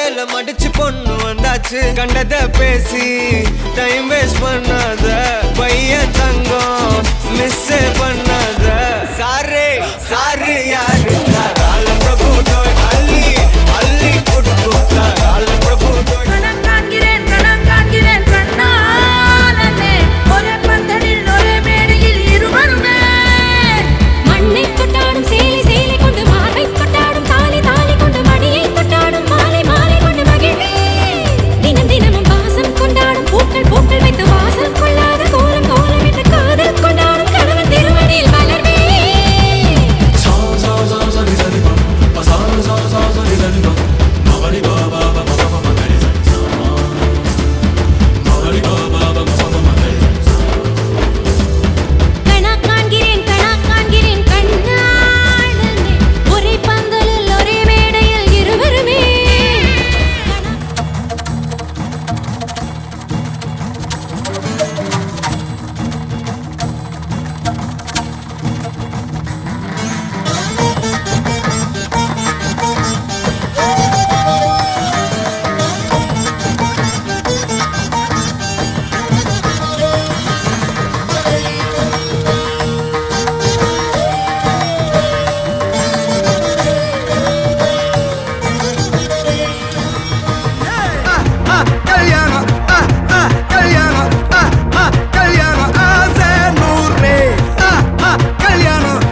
சேல மடிச்சு பொண்ணு வந்தாச்சு. கண்டத பேசி டைம் வேஸ்ட் பண்ணாத, பையன் தங்கம் மிஸ் பண்ணாத. சாரு சாரு யாரு கால பிரபு தோய் அள்ளி அள்ளி போட்டு போட்டா. கால பிரபு தோய் கணம் காண்கிறேன் கண்ணாலே ஒரே பந்தலில் ஒரே மேடையில் இருவருமே. மண்ணை கொட்டாடும் சேலை சேலை கொண்டு மாலை கொட்டாடும் தாலி தாலி கொண்டு மடியை கொட்டாடும் மாலை மாலை கொண்டு மகிழ்வே. தினம் தினமும் வாசம் கொண்டாடும் பூக்கள் பூக்கள் வைத்து வாசல் கொள்ளாத கோலம் கோலம் விட்டு காதல் கொண்டாடும் கணவன் திருவடியில் வளர்வே. கணா காண்கிறேன் கண்ணாலே ஒரே பந்தலில் ஒரே மேடையில் இருவருமே. கல்யாணம் கல்யாணம் கல்யாணம் ஆசை நூறு. கல்யாணம்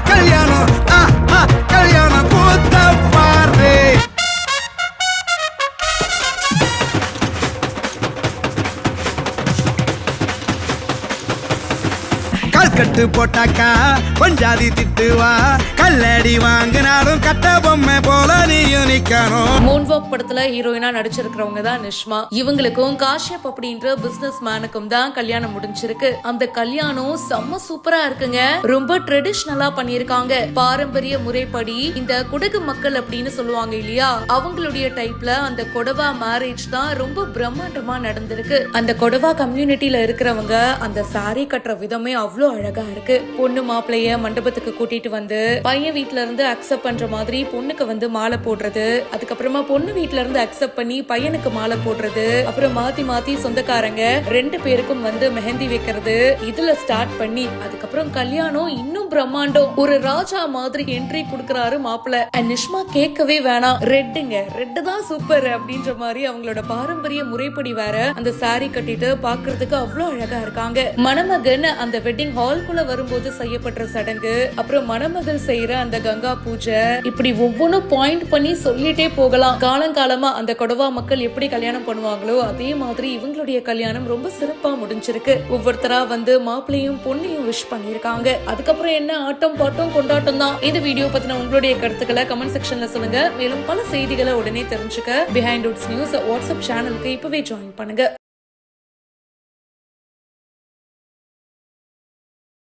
கல்யாணம் கல்யாணம் கூத்த பாரு. கல்கட்டு போட்டாக்கா பஞ்சாதி திட்டுவா, கல்லடி வாங்கினாலும் கட்ட பொம்மை போல நீயும் நிக்கணும். மூன்வாக் படத்துல ஹீரோயினா நடிச்சிருக்கிறவங்க தான் நிஷ்மா. இவங்களுக்கும் காஷ்யப் அப்படின்ற பிசினஸ் மேனுக்கும் தான் கல்யாணம் முடிஞ்சிருக்கு. அந்த கல்யாணம் செம்ம சூப்பரா இருக்குங்க. ரொம்ப ட்ரெடிஷனலா பண்ணிருக்காங்க. பாரம்பரிய முறைப்படி இந்த குடகு மக்கள் அப்படின்னு சொல்லுவாங்க இல்லையா, அவங்களுடைய டைப்ல அந்த கொடவா மேரேஜ் தான் ரொம்ப பிரம்மாண்டமா நடந்திருக்கு. அந்த கொடவா கம்யூனிட்டில இருக்கிறவங்க அந்த சாரி கட்டுற விதமே அவ்வளவு அழகா இருக்கு. பொண்ணு மாப்பிளைய மண்டபத்துக்கு கூட்டிட்டு வந்து பையன் வீட்ல இருந்து அக்செப்ட் பண்ற மாதிரி பொண்ணுக்கு வந்து மாலை போடுறது, அதுக்கப்புறமா பொண்ணு வீட்ல இருந்து அக்செப்ட் பண்ணி பையனுக்கு மாலை போடுறது, அப்புறம் மாத்தி மாத்தி சொந்தக்காரங்க 2 பேருக்கும் வந்து மெஹந்தி வைக்கிறது, இதுல ஸ்டார்ட் பண்ணி அதுக்கப்புறம் கல்யாணம் இன்னும் பிரம்மாண்டம். ஒரு ராஜா மாதிரி என்ட்ரி கொடுக்கறாரு மாப்பிள்ள. நிஷ்மா கேட்கவே வேணாம், ரெட்டுங்க ரெட்டு தான் சூப்பர் அப்படின்ற மாதிரி அவங்களோட பாரம்பரிய முறைப்படி வேற அந்த சாரி கட்டிட்டு பாக்குறதுக்கு அவ்வளவு அழகா இருக்காங்க. மணமகன் அந்த வெட்டிங் ஹால்குள்ள வரும்போது செய்யப்படுற சடங்கு, அப்புறம் மணமகள் செய்யற அந்த கங்கா பூஜை, இப்படி ஒவ்வொன்றும் பாயிண்ட் பண்ணி சொல்லிட்டே போகலாம். காலங்காலமா அந்த கொடவா மக்கள் எப்படி கல்யாணம் பண்ணுவாங்களோ அதே மாதிரி இவங்களுடைய கல்யாணம் ரொம்ப சிறப்பா முடிஞ்சிருக்கு. ஒவ்வொருத்தரா வந்து மாப்பிள்ளையும் பொண்ணையும் விஷ் பண்ணிருக்காங்க. அதுக்கப்புறம் என்ன ஆட்டம் பாட்டம் கொண்டாட்டம் தான். இந்த வீடியோ பத்தின உங்களுடைய கருத்துக்களை கமெண்ட் செக்ஷன்ல சொல்லுங்க. மேலும் பல செய்திகளை உடனே தெரிஞ்சுக்க பிஹைண்ட் நியூஸ் வாட்ஸ்அப் சேனலுக்கு இப்பவே ஜாயின் பண்ணுங்க.